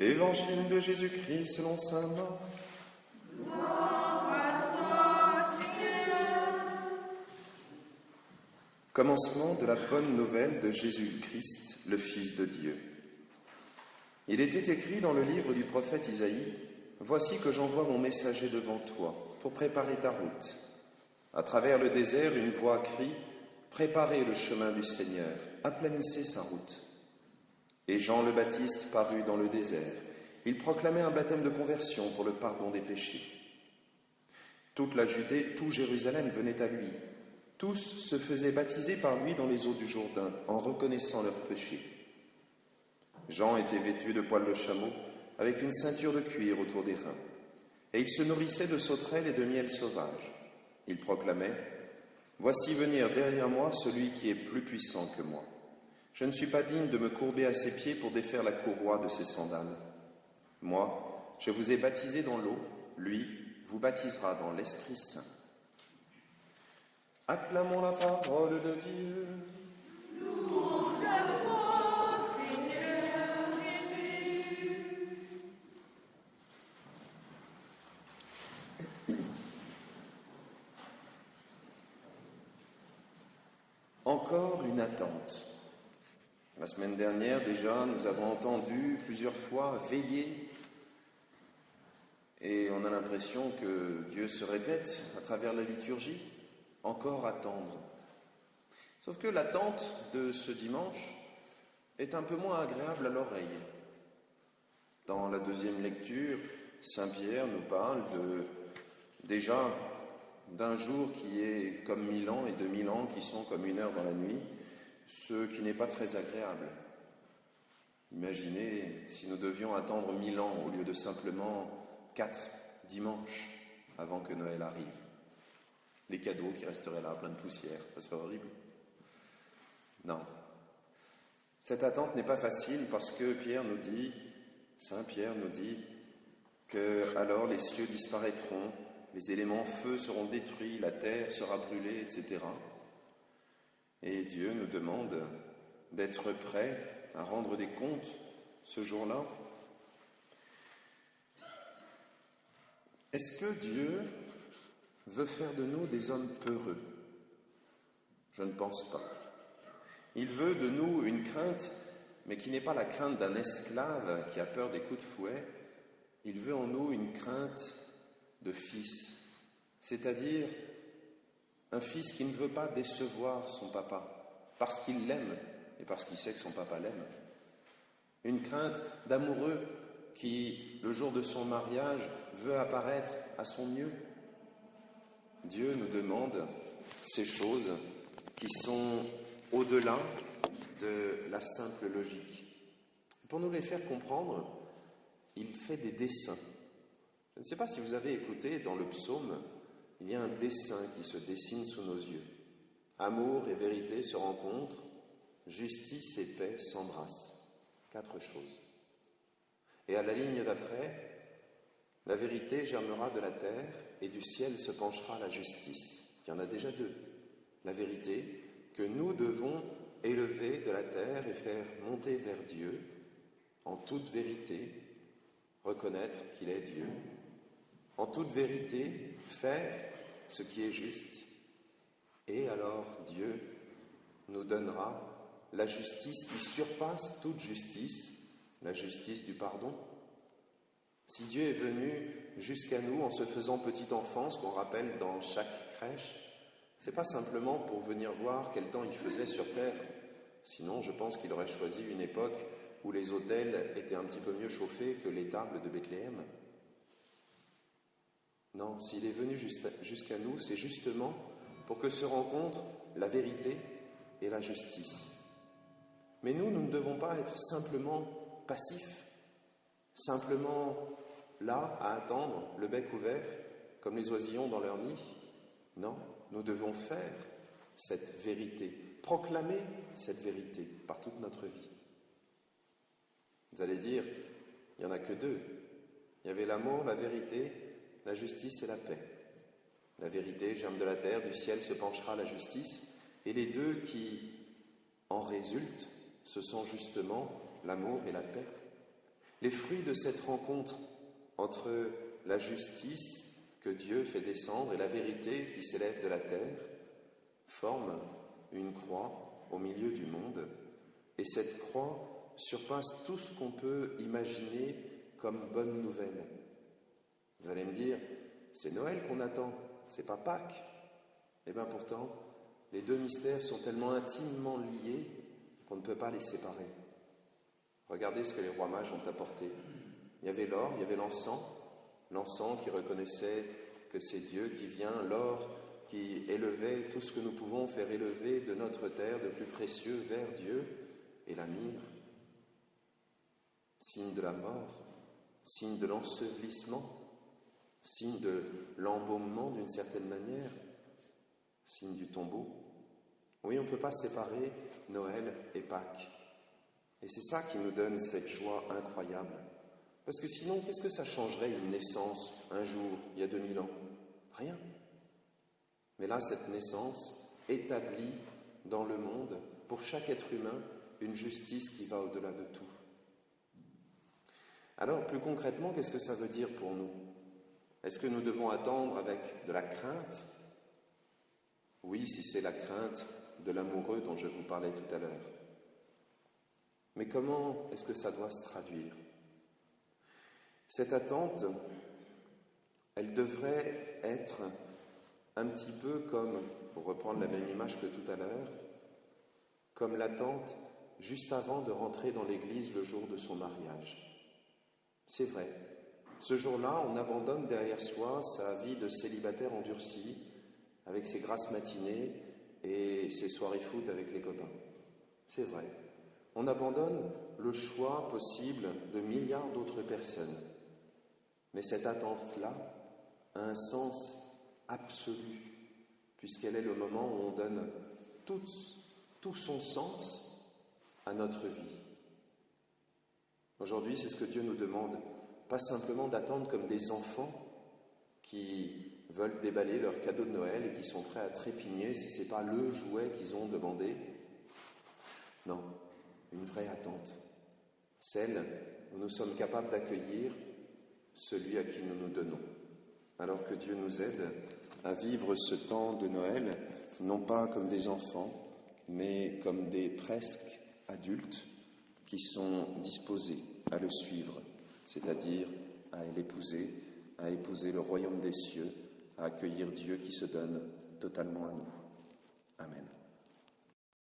Évangile de Jésus-Christ selon saint Marc. Gloire à toi, Seigneur. Commencement de la bonne nouvelle de Jésus-Christ, le Fils de Dieu. Il était écrit dans le livre du prophète Isaïe, « Voici que j'envoie mon messager devant toi, pour préparer ta route. À travers le désert, une voix crie, « Préparez le chemin du Seigneur, aplanissez sa route. » Et Jean le Baptiste parut dans le désert. Il proclamait un baptême de conversion pour le pardon des péchés. Toute la Judée, tout Jérusalem venait à lui. Tous se faisaient baptiser par lui dans les eaux du Jourdain, en reconnaissant leurs péchés. Jean était vêtu de poils de chameau, avec une ceinture de cuir autour des reins. Et il se nourrissait de sauterelles et de miel sauvage. Il proclamait, « Voici venir derrière moi celui qui est plus puissant que moi. Je ne suis pas digne de me courber à ses pieds pour défaire la courroie de ses sandales. Moi, je vous ai baptisé dans l'eau, lui vous baptisera dans l'Esprit Saint. » Acclamons la parole de Dieu. Louange à toi, Seigneur Jésus. Encore une attente. La semaine dernière, déjà, nous avons entendu plusieurs fois « veiller » et on a l'impression que Dieu se répète à travers la liturgie, « encore attendre ». Sauf que l'attente de ce dimanche est un peu moins agréable à l'oreille. Dans la deuxième lecture, Saint Pierre nous parle déjà d'un jour qui est comme 1000 ans et de 1000 ans qui sont comme 1 heure dans la nuit, ce qui n'est pas très agréable. Imaginez si nous devions attendre 1000 ans au lieu de simplement 4 dimanches avant que Noël arrive. Les cadeaux qui resteraient là, plein de poussière, ça serait horrible. Non. Cette attente n'est pas facile parce que Saint Pierre nous dit que alors les cieux disparaîtront, les éléments feu seront détruits, la terre sera brûlée, etc. Et Dieu nous demande d'être prêts à rendre des comptes ce jour-là. Est-ce que Dieu veut faire de nous des hommes peureux? Je ne pense pas. Il veut de nous une crainte, mais qui n'est pas la crainte d'un esclave qui a peur des coups de fouet. Il veut en nous une crainte de fils, c'est-à-dire un fils qui ne veut pas décevoir son papa, parce qu'il l'aime et parce qu'il sait que son papa l'aime. Une crainte d'amoureux qui, le jour de son mariage, veut apparaître à son mieux. Dieu nous demande ces choses qui sont au-delà de la simple logique. Pour nous les faire comprendre, il fait des dessins. Je ne sais pas si vous avez écouté dans le psaume, il y a un dessin qui se dessine sous nos yeux. Amour et vérité se rencontrent, justice et paix s'embrassent. 4 choses. Et à la ligne d'après, la vérité germera de la terre et du ciel se penchera la justice. Il y en a déjà 2. La vérité que nous devons élever de la terre et faire monter vers Dieu, en toute vérité, reconnaître qu'il est Dieu, en toute vérité, faire ce qui est juste, et alors Dieu nous donnera la justice qui surpasse toute justice, la justice du pardon. Si Dieu est venu jusqu'à nous en se faisant petit enfant, ce qu'on rappelle dans chaque crèche, c'est pas simplement pour venir voir quel temps il faisait sur terre. Sinon, je pense qu'il aurait choisi une époque où les autels étaient un petit peu mieux chauffés que les tables de Bethléem. Non, s'il est venu jusqu'à nous, c'est justement pour que se rencontrent la vérité et la justice. Mais nous ne devons pas être simplement passifs, simplement là à attendre le bec ouvert, comme les oisillons dans leur nid. Non, nous devons faire cette vérité, proclamer cette vérité par toute notre vie. Vous allez dire, il n'y en a que 2. Il y avait l'amour, la vérité, la justice et la paix. La vérité germe de la terre, du ciel se penchera la justice, et les 2 qui en résultent, ce sont justement l'amour et la paix. Les fruits de cette rencontre entre la justice que Dieu fait descendre et la vérité qui s'élève de la terre forment une croix au milieu du monde, et cette croix surpasse tout ce qu'on peut imaginer comme bonne nouvelle. Vous allez me dire, c'est Noël qu'on attend, c'est pas Pâques. Eh bien pourtant, les deux mystères sont tellement intimement liés qu'on ne peut pas les séparer. Regardez ce que les rois mages ont apporté. Il y avait l'or, il y avait l'encens qui reconnaissait que c'est Dieu qui vient, l'or qui élevait tout ce que nous pouvons faire élever de notre terre, de plus précieux, vers Dieu, et la myrrhe, signe de la mort, signe de l'ensevelissement, signe de l'embaumement d'une certaine manière, signe du tombeau. Oui, on ne peut pas séparer Noël et Pâques. Et c'est ça qui nous donne cette joie incroyable. Parce que sinon, qu'est-ce que ça changerait une naissance un jour, il y a 2000 ans? Rien. Mais là, cette naissance établit dans le monde, pour chaque être humain, une justice qui va au-delà de tout. Alors, plus concrètement, qu'est-ce que ça veut dire pour nous? Est-ce que nous devons attendre avec de la crainte? Oui, si c'est la crainte de l'amoureux dont je vous parlais tout à l'heure. Mais comment est-ce que ça doit se traduire? Cette attente, elle devrait être un petit peu comme, pour reprendre la même image que tout à l'heure, comme l'attente juste avant de rentrer dans l'église le jour de son mariage. C'est vrai, ce jour-là, on abandonne derrière soi sa vie de célibataire endurci, avec ses grasses matinées et ses soirées foot avec les copains. C'est vrai, on abandonne le choix possible de milliards d'autres personnes. Mais cette attente-là a un sens absolu, puisqu'elle est le moment où on donne tout son sens à notre vie. Aujourd'hui, c'est ce que Dieu nous demande, pas simplement d'attendre comme des enfants qui veulent déballer leur cadeau de Noël et qui sont prêts à trépigner si ce n'est pas le jouet qu'ils ont demandé. Non, une vraie attente, celle où nous sommes capables d'accueillir celui à qui nous nous donnons. Alors que Dieu nous aide à vivre ce temps de Noël, non pas comme des enfants, mais comme des presque adultes qui sont disposés à le suivre, c'est-à-dire à l'épouser, à épouser le royaume des cieux, à accueillir Dieu qui se donne totalement à nous. Amen.